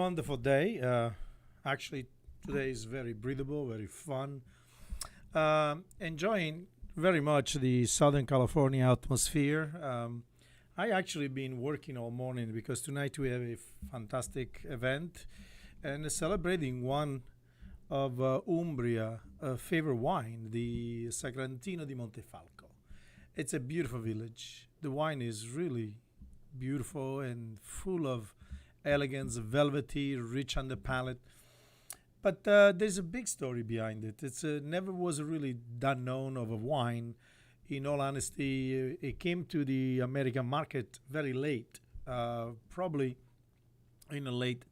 wonderful day. Actually, today is very breathable, very fun. Enjoying very much the Southern California atmosphere. I actually been working all morning because tonight we have a fantastic event and celebrating one of Umbria favorite wine, the Sagrantino di Montefalco. It's a beautiful village. The wine is really beautiful and full of elegance, velvety, rich on the palate. But there's a big story behind it. It's never was really done known of a wine. In all honesty, it came to the American market very late, probably in the late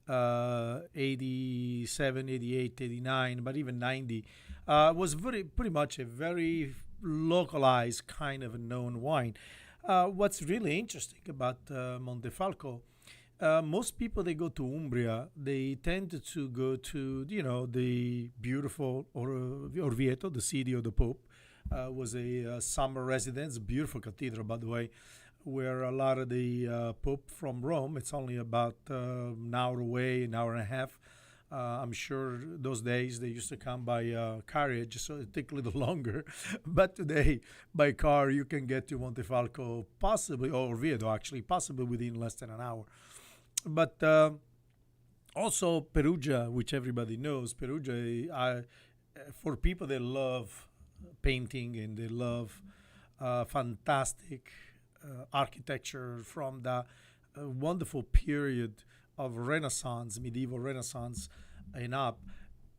87, 88, 89, but even 90. Was very pretty much a very localized kind of a known wine. What's really interesting about Montefalco, most people they go to Umbria, they tend to go to the beautiful Orvieto, the city of the Pope. Was a summer residence, beautiful cathedral by the way, where a lot of the Pope from Rome. It's only about an hour away, an hour and a half. I'm sure those days they used to come by carriage, so it take a little longer. But today, by car, you can get to Montefalco, possibly, or Orvieto actually, possibly within less than an hour. But also Perugia, which everybody knows, Perugia, for people that love painting and they love fantastic architecture from the wonderful period of Renaissance, medieval Renaissance and up.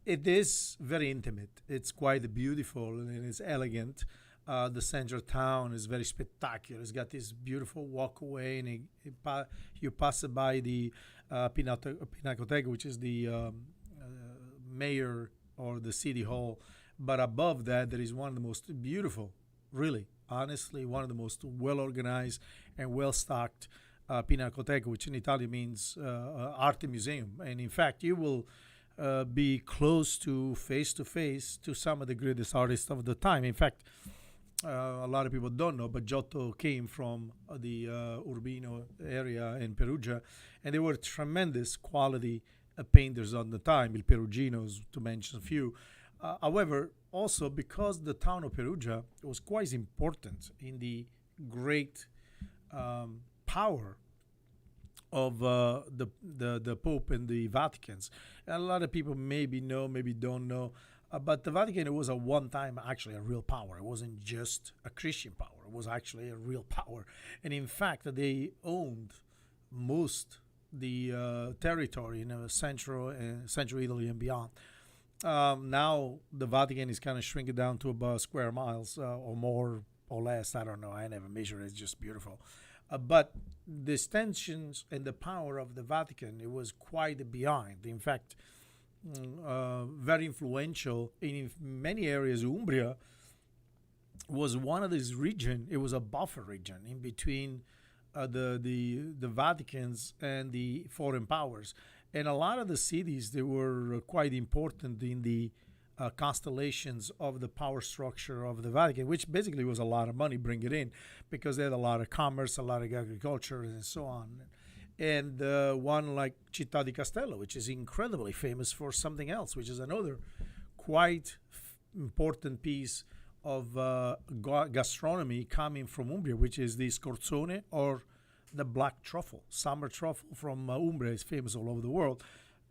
It is very intimate. It's quite beautiful and it's elegant. The center town is very spectacular. It's got this beautiful walkway, and you pass by the Pinacoteca, which is the mayor or the city hall. But above that, there is one of the most beautiful, really, honestly, one of the most well organized and well stocked Pinacoteca, which in Italian means art museum. And in fact, you will be close to face to some of the greatest artists of the time. In fact, a lot of people don't know, but Giotto came from the Urbino area in Perugia, and they were tremendous quality painters on the time, Il Peruginos, to mention a few. However, also because the town of Perugia was quite important in the great power of the Pope and the Vatican's. A lot of people maybe know, maybe don't know, but the Vatican, it was at one time actually a real power. It wasn't just a Christian power. It was actually a real power. And in fact, they owned most the territory in central Italy and beyond. Now the Vatican is kind of shrinking down to about square miles or more or less. I don't know. I never measured it. It's just beautiful. But the extensions and the power of the Vatican, it was quite beyond. In fact, very influential in many areas. Umbria was one of these regions. It was a buffer region in between the Vatican's and the foreign powers. And a lot of the cities, they were quite important in the constellations of the power structure of the Vatican, which basically was a lot of money bring it in because they had a lot of commerce, a lot of agriculture, and so on. And one like Città di Castello, which is incredibly famous for something else, which is another quite important piece of gastronomy coming from Umbria, which is the scorzone or the black truffle. Summer truffle from Umbria is famous all over the world.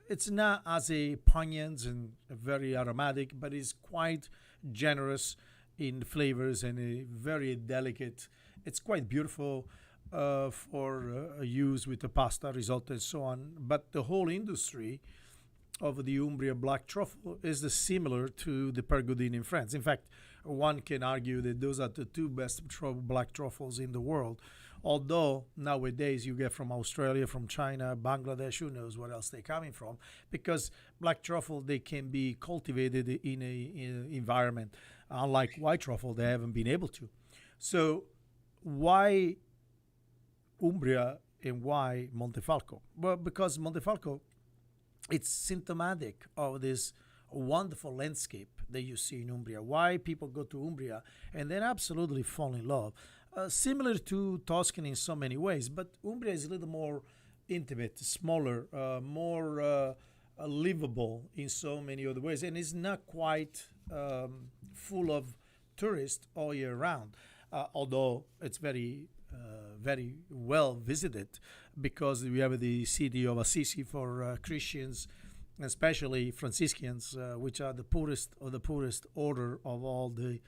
It's not as a pungent and very aromatic, but it's quite generous in flavors and a very delicate. It's quite beautiful for use with the pasta, risotto, and so on. But the whole industry of the Umbria black truffle is similar to the Pergodin in France. In fact, one can argue that those are the two best black truffles in the world. Although nowadays you get from Australia, from China, Bangladesh, who knows what else they're coming from, because black truffle, they can be cultivated in a environment. Unlike white truffle, they haven't been able to. So why Umbria and why Montefalco? Well, because Montefalco, it's symptomatic of this wonderful landscape that you see in Umbria. Why people go to Umbria and then absolutely fall in love. Similar to Tuscany in so many ways, but Umbria is a little more intimate, smaller, more livable in so many other ways, and it's not quite full of tourists all year round. Although it's very well visited because we have the city of Assisi for Christians, especially Franciscans, which are the poorest of the poorest order of all the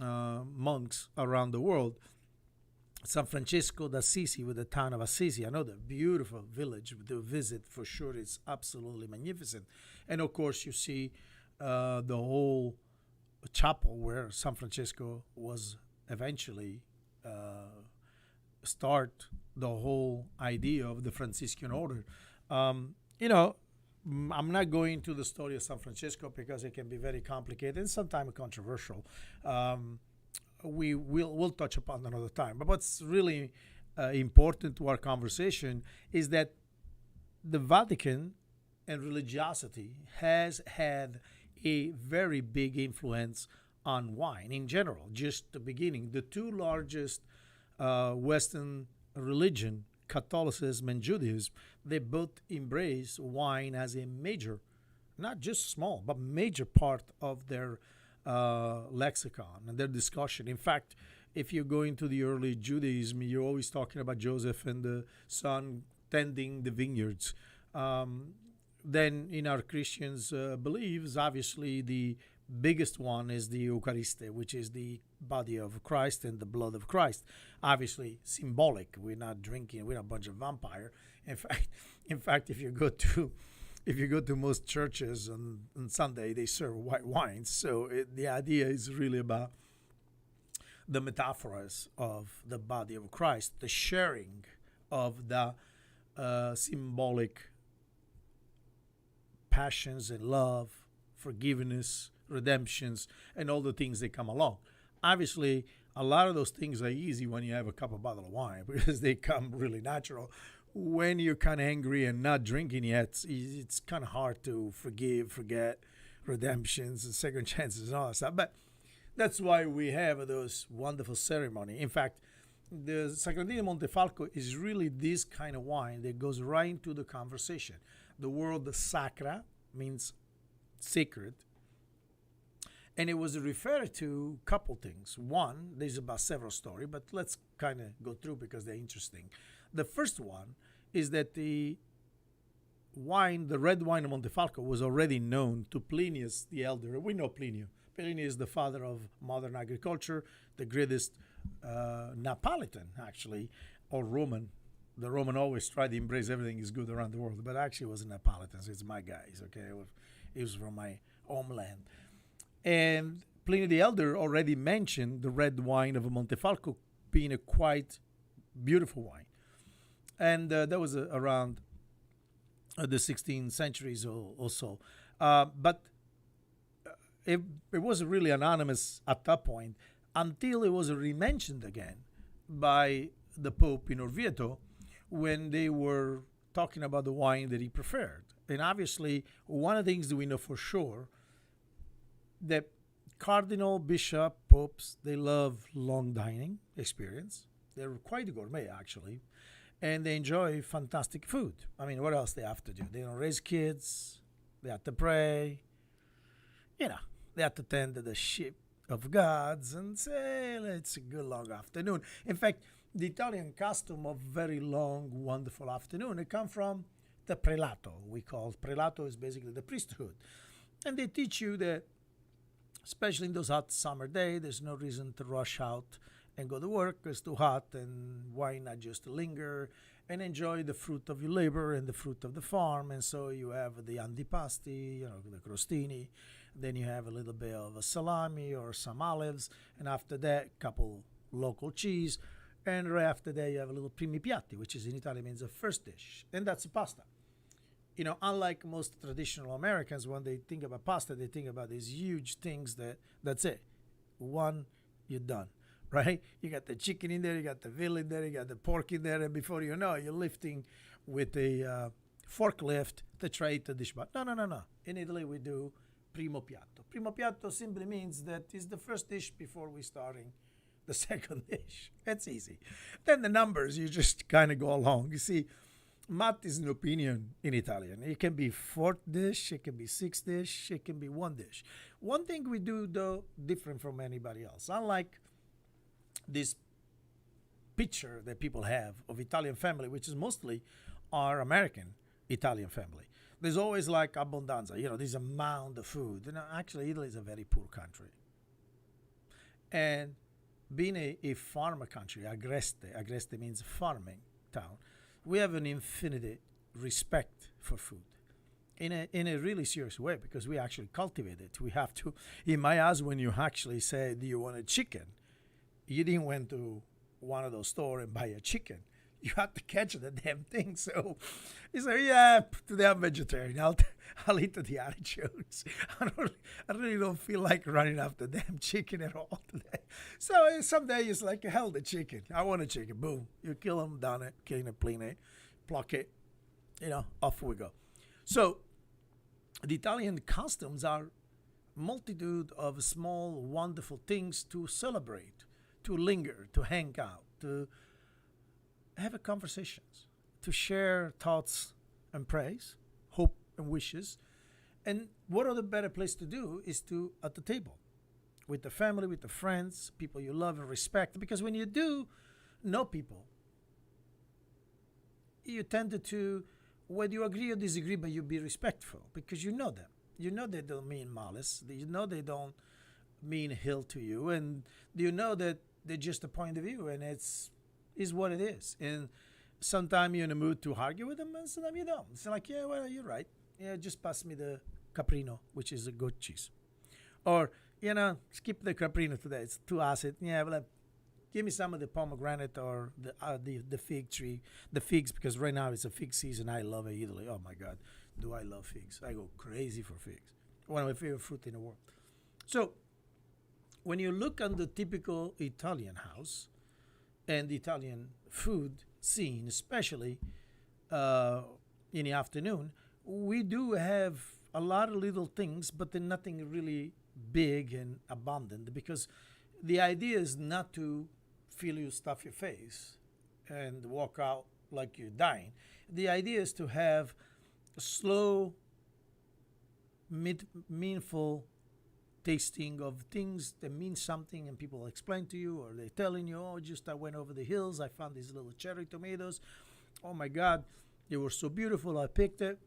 monks around the world. San Francisco d'Assisi, with the town of Assisi, another beautiful village to visit for sure. It's absolutely magnificent. And of course, you see the whole chapel where San Francisco was eventually start the whole idea of the Franciscan order. You know, I'm not going to the story of San Francisco because it can be very complicated and sometimes controversial. We'll touch upon another time. But what's really important to our conversation is that the Vatican and religiosity has had a very big influence on wine in general. Just the beginning, the two largest Western religion, Catholicism and Judaism, they both embrace wine as a major, not just small, but major part of their lexicon and their discussion. In fact, if you go into the early Judaism, you're always talking about Joseph and the son tending the vineyards. Then in our Christians' beliefs, obviously the biggest one is the Eucharist, which is the body of Christ and the blood of Christ. Obviously symbolic. We're not drinking. We're not a bunch of vampire. In fact, if you go to most churches on Sunday, they serve white wines. So the idea is really about the metaphors of the body of Christ, the sharing of the symbolic passions and love, forgiveness, redemptions, and all the things that come along. Obviously, a lot of those things are easy when you have a cup of bottle of wine because they come really natural. When you're kind of angry and not drinking yet, it's kind of hard to forgive, forget, redemptions and second chances and all that stuff. But that's why we have those wonderful ceremony. In fact, the Sagrantino Montefalco is really this kind of wine that goes right into the conversation. The word sacra means sacred. And it was referred to a couple things. One, there's about several stories, but let's kind of go through because they're interesting. The first one is that the wine, the red wine of Montefalco, was already known to Plinius the Elder. We know Pliny. Pliny is the father of modern agriculture, the greatest Neapolitan, actually, or Roman. The Roman always tried to embrace everything is good around the world, but actually it was a Neapolitan, so it's my guys, okay? It was from my homeland. And Pliny the Elder already mentioned the red wine of Montefalco being a quite beautiful wine. And that was around the 16th centuries or so. But it was really anonymous at that point until it was re-mentioned again by the Pope in Orvieto when they were talking about the wine that he preferred. And obviously, one of the things that we know for sure that cardinal, bishop, popes, they love long dining experience. They're quite gourmet, actually. And they enjoy fantastic food. I mean, what else they have to do? They don't raise kids. They have to pray. You know, they have to tend to the sheep of gods and say, it's a good long afternoon. In fact, the Italian custom of very long, wonderful afternoon, it comes from the prelato. We call prelato is basically the priesthood. And they teach you that especially in those hot summer days, there's no reason to rush out and go to work. It's too hot, and why not just linger and enjoy the fruit of your labor and the fruit of the farm? And so you have the antipasti, the crostini, then you have a little bit of a salami or some olives, and after that, a couple local cheese, and right after that, you have a little primi piatti, which is in Italian means a first dish, and that's pasta. Unlike most traditional Americans, when they think about pasta, they think about these huge things that's it. One, you're done, right? You got the chicken in there, you got the veal in there, you got the pork in there, and before you know it, you're lifting with a forklift to try to dish. But no. In Italy, we do primo piatto. Primo piatto simply means that it's the first dish before we starting the second dish. It's easy. Then the numbers, you just kind of go along. You see, Mat is an opinion in Italian. It can be fourth dish, it can be sixth dish, it can be one dish. One thing we do though different from anybody else, unlike this picture that people have of Italian family, which is mostly our American Italian family. There's always like abundanza, there's a mound of food. Actually, Italy is a very poor country. And being a farmer country, agreste means farming town, we have an infinite respect for food in a really serious way because we actually cultivate it. We have to, in my house, when you actually say, do you want a chicken? You didn't went to one of those stores and buy a chicken. You had to catch the damn thing. So he said, yeah, today I'm vegetarian. I'll eat the artichokes. I really don't feel like running after damn chicken at all today. So someday it's like, hell, the chicken. I want a chicken. Boom. You kill them, done it, clean it, pluck it. Off we go. So the Italian customs are multitude of small, wonderful things to celebrate, to linger, to hang out, to have a conversations, to share thoughts and praise, hope and wishes. And what other better place to do is to at the table with the family, with the friends, people you love and respect. Because when you do know people, you tend to, whether you agree or disagree, but you be respectful because you know them. You know they don't mean malice. You know they don't mean ill to you. And you know that they're just a point of view and it's is what it is. And sometimes you're in a mood to argue with them and sometimes you don't. It's like, yeah, well, you're right. Yeah, just pass me the caprino, which is a goat cheese. Or, skip the caprino today. It's too acid. Yeah, well, give me some of the pomegranate or the fig tree, the figs, because right now it's a fig season. I love it, Italy. Oh my God, do I love figs. I go crazy for figs. One of my favorite fruit in the world. So when you look on the typical Italian house, and the Italian food scene, especially in the afternoon, we do have a lot of little things, but then nothing really big and abundant because the idea is not to feel you stuff your face and walk out like you're dying. The idea is to have a slow, meaningful tasting of things that mean something and people explain to you or they're telling you, oh, just I went over the hills, I found these little cherry tomatoes. Oh my God, they were so beautiful, I picked it.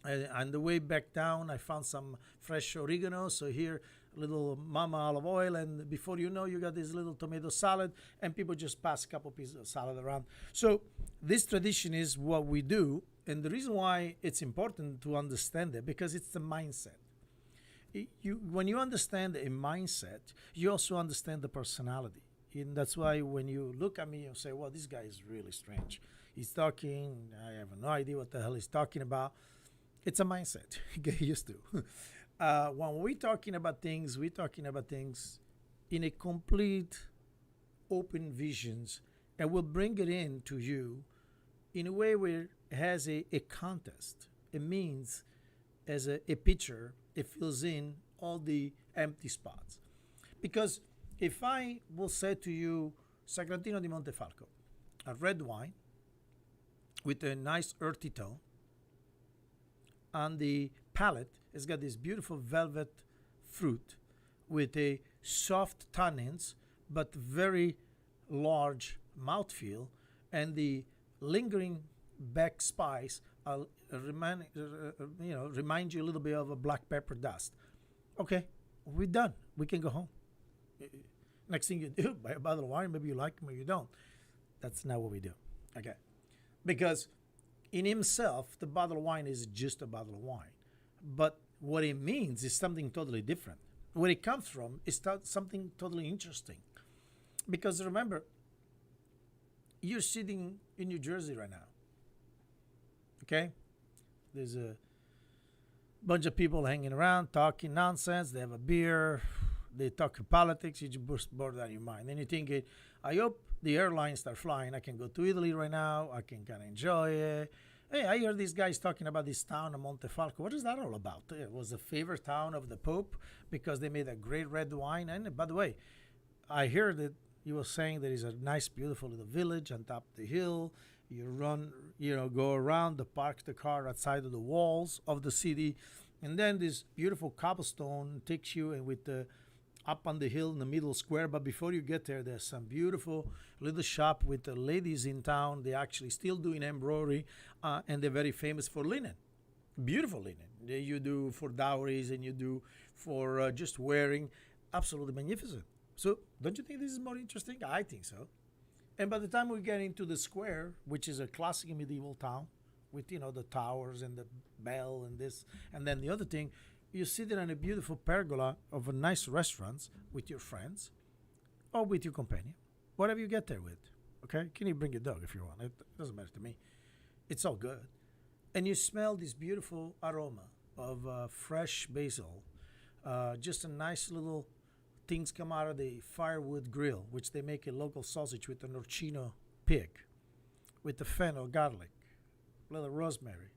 And on the way back down, I found some fresh oregano. So here, a little mama olive oil. And before you know, you got this little tomato salad and people just pass a couple pieces of salad around. So this tradition is what we do. And the reason why it's important to understand it, because it's the mindset. When you understand a mindset, you also understand the personality. And that's why when you look at me and say, well, this guy is really strange. He's talking, I have no idea what the hell he's talking about. It's a mindset. Get used to. When we're talking about things, in a complete open visions, and we'll bring it in to you in a way where it has a contest. It means as a picture, it fills in all the empty spots. Because if I will say to you, Sagrantino di Montefalco, a red wine with a nice earthy tone, on the palate, it's got this beautiful velvet fruit with a soft tannins, but very large mouthfeel, and the lingering back spice remind you a little bit of a black pepper dust. Okay, we're done. We can go home. Next thing you do, buy a bottle of wine. Maybe you like them or you don't. That's not what we do. Okay, because in himself, the bottle of wine is just a bottle of wine. But what it means is something totally different. Where it comes from is something totally interesting. Because remember, you're sitting in New Jersey right now. Okay? There's a bunch of people hanging around, talking nonsense. They have a beer. They talk politics. You just burst board out of your mind. Then you're thinking, I hope the airlines start flying. I can go to Italy right now. I can kind of enjoy it. Hey, I hear these guys talking about this town of Montefalco. What is that all about? It was the favorite town of the Pope because they made a great red wine. And by the way, I hear that you were saying there is a nice, beautiful little village on top of the hill You run, go around the park the car outside of the walls of the city, and then this beautiful cobblestone takes you and with the up on the hill in the middle square. But before you get there, there's some beautiful little shop with the ladies in town. They actually still doing embroidery, and they're very famous for linen, beautiful linen. You do for dowries and you do for just wearing, absolutely magnificent. So don't you think this is more interesting? I think so. And by the time we get into the square, which is a classic medieval town, with the towers and the bell and this, and then the other thing, you sit there in a beautiful pergola of a nice restaurants with your friends or with your companion, whatever you get there with. Okay, can you bring your dog if you want? It doesn't matter to me. It's all good, and you smell this beautiful aroma of fresh basil. Just a nice little things come out of the firewood grill, which they make a local sausage with an orcino pig, with the fennel garlic, a little rosemary.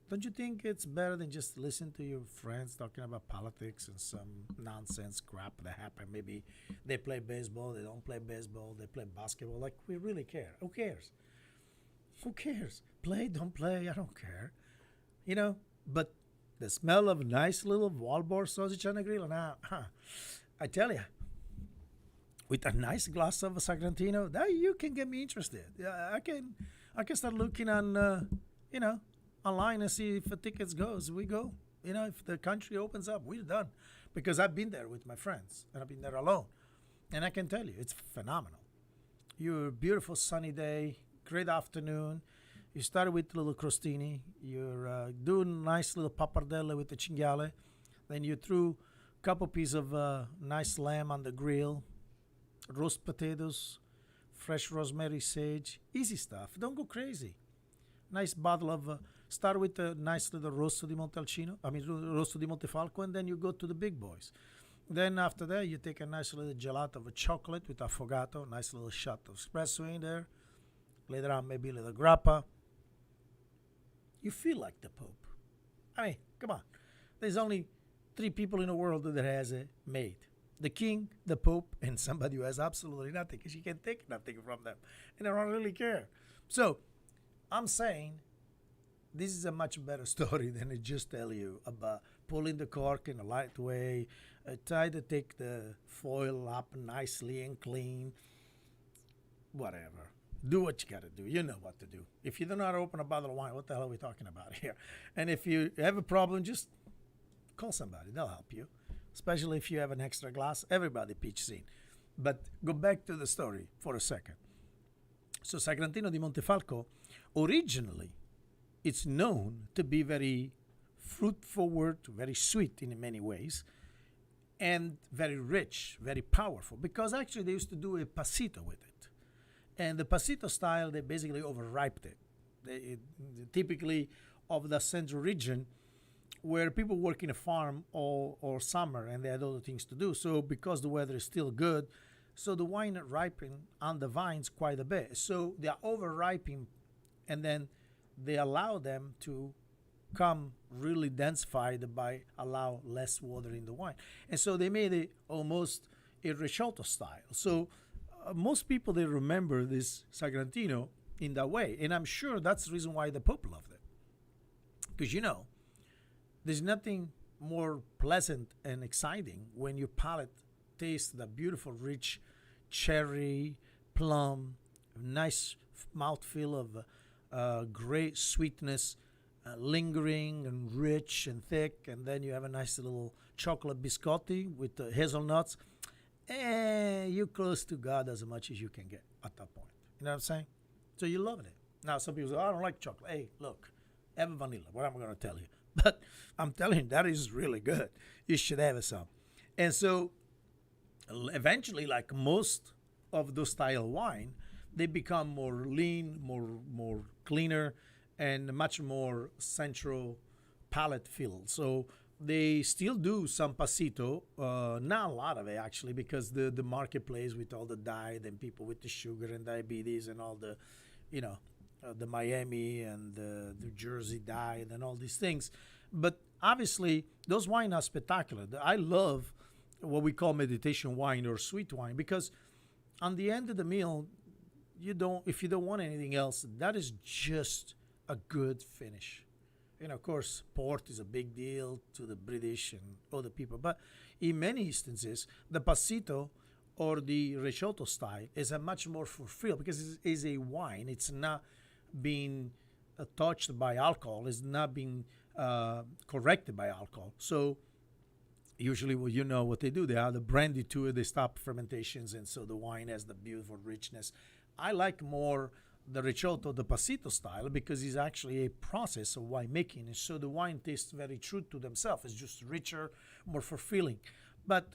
Don't you think it's better than just listen to your friends talking about politics and some nonsense crap that happened? Maybe they play baseball, they don't play baseball, they play basketball. Like, we really care. Who cares? Who cares? Play, don't play, I don't care. But the smell of a nice little wall-board sausage on the grill, now, I tell you, with a nice glass of Sagrantino, that you can get me interested. I can start looking on, online and see if the tickets goes. We go. If the country opens up, we're done. Because I've been there with my friends and I've been there alone, and I can tell you, it's phenomenal. You're a beautiful sunny day, great afternoon. You started with little crostini. You're doing nice little pappardelle with the cinghiale. Then you threw a couple pieces of nice lamb on the grill, roast potatoes, fresh rosemary, sage, easy stuff. Don't go crazy. Nice bottle of, start with a nice little rosso di rosso di Montefalco, and then you go to the big boys. Then after that, you take a nice little gelato of a chocolate with affogato, nice little shot of espresso in there. Later on, maybe a little grappa. You feel like the Pope. I mean, come on. There's only 3 people in the world that has a maid. The king, the Pope, and somebody who has absolutely nothing, because you can take nothing from them. And they don't really care. So, I'm saying this is a much better story than I just tell you about pulling the cork in a light way, try to take the foil up nicely and clean, whatever. Do what you got to do. You know what to do. If you don't know how to open a bottle of wine, what the hell are we talking about here? And if you have a problem, just call somebody. They'll help you, especially if you have an extra glass. Everybody pitches in. But go back to the story for a second. So Sagrantino di Montefalco, originally, it's known to be very fruit-forward, very sweet in many ways, and very rich, very powerful, because actually they used to do a pasito with it. And the pasito style, they basically overripe it. Typically of the central region, where people work in a farm all summer and they had other things to do. So because the weather is still good, so the wine ripen on the vines quite a bit. So they are over-ripening, and then they allow them to come really densified by allow less water in the wine. And so they made it almost a risotto style. So most people, they remember this Sagrantino in that way. And I'm sure that's the reason why the Pope loved it. Because, there's nothing more pleasant and exciting when your palate tastes the beautiful, rich cherry, plum, nice mouthfeel of great sweetness, lingering and rich and thick. And then you have a nice little chocolate biscotti with the hazelnuts. And you're close to God as much as you can get at that point. You know what I'm saying? So you're loving it. Now, some people say, I don't like chocolate. Hey, look, have a vanilla. What am I going to tell you? But I'm telling you, that is really good. You should have some. And so eventually, like most of those style wine, they become more lean, more cleaner, and much more central palate filled. So they still do some pasito, not a lot of it actually, because the marketplace with all the diet and people with the sugar and diabetes and all the, the Miami and the New Jersey diet and all these things. But obviously, those wines are spectacular. I love what we call meditation wine or sweet wine, because on the end of the meal, if you don't want anything else, that is just a good finish. And of course, port is a big deal to the British and other people. But in many instances, the passito or the Recioto style is a much more fulfilled because it is a wine. It's not being touched by alcohol. It's not being corrected by alcohol. So usually, well, you know what they do. They add the brandy to it. They stop fermentations, and so the wine has the beautiful richness. I like more the Recioto, the Passito style, because it's actually a process of winemaking, and so the wine tastes very true to themselves. It's just richer, more fulfilling. But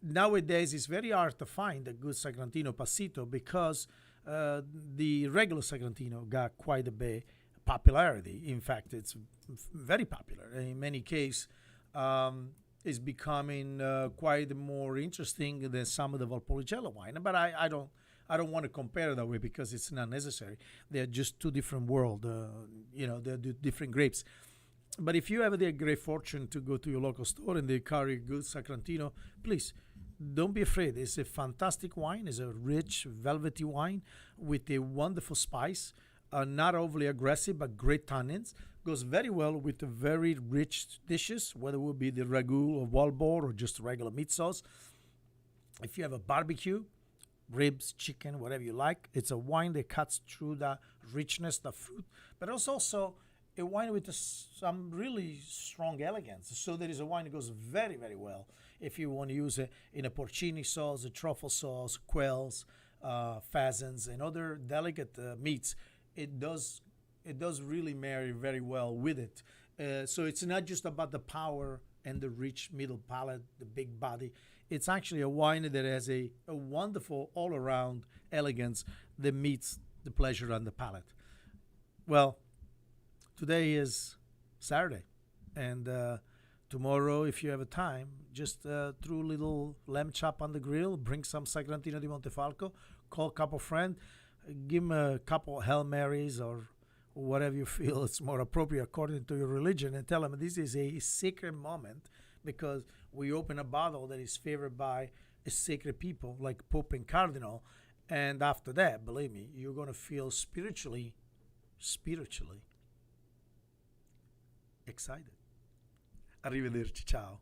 nowadays it's very hard to find a good Sagrantino Passito because the regular Sagrantino got quite a bit popularity. In fact, it's very popular. In many cases, is becoming quite more interesting than some of the Valpolicella wine. But I don't want to compare it that way because it's not necessary. They're just two different worlds. They're different grapes. But if you have the great fortune to go to your local store and they carry good Sagrantino, please don't be afraid. It's a fantastic wine. It's a rich, velvety wine with a wonderful spice. Not overly aggressive, but great tannins. Goes very well with the very rich dishes, whether it will be the ragu or wild boar or just regular meat sauce. If you have a barbecue, ribs, chicken, whatever you like, it's a wine that cuts through the richness, the fruit, but it's also a wine with some really strong elegance. So there is a wine that goes very, very well if you want to use it in a porcini sauce, a truffle sauce, quails, pheasants, and other delicate meats. It does really marry very well with it. So it's not just about the power and the rich middle palate, the big body. It's actually a wine that has a wonderful all-around elegance that meets the pleasure on the palate. Well, today is Saturday, and tomorrow, if you have a time, just throw a little lamb chop on the grill, bring some Sagrantino di Montefalco, call a couple friends, give them a couple Hail Marys or whatever you feel is more appropriate according to your religion, and tell them this is a sacred moment because we open a bottle that is favored by a sacred people like Pope and Cardinal. And after that, believe me, you're going to feel spiritually excited. Arrivederci, ciao.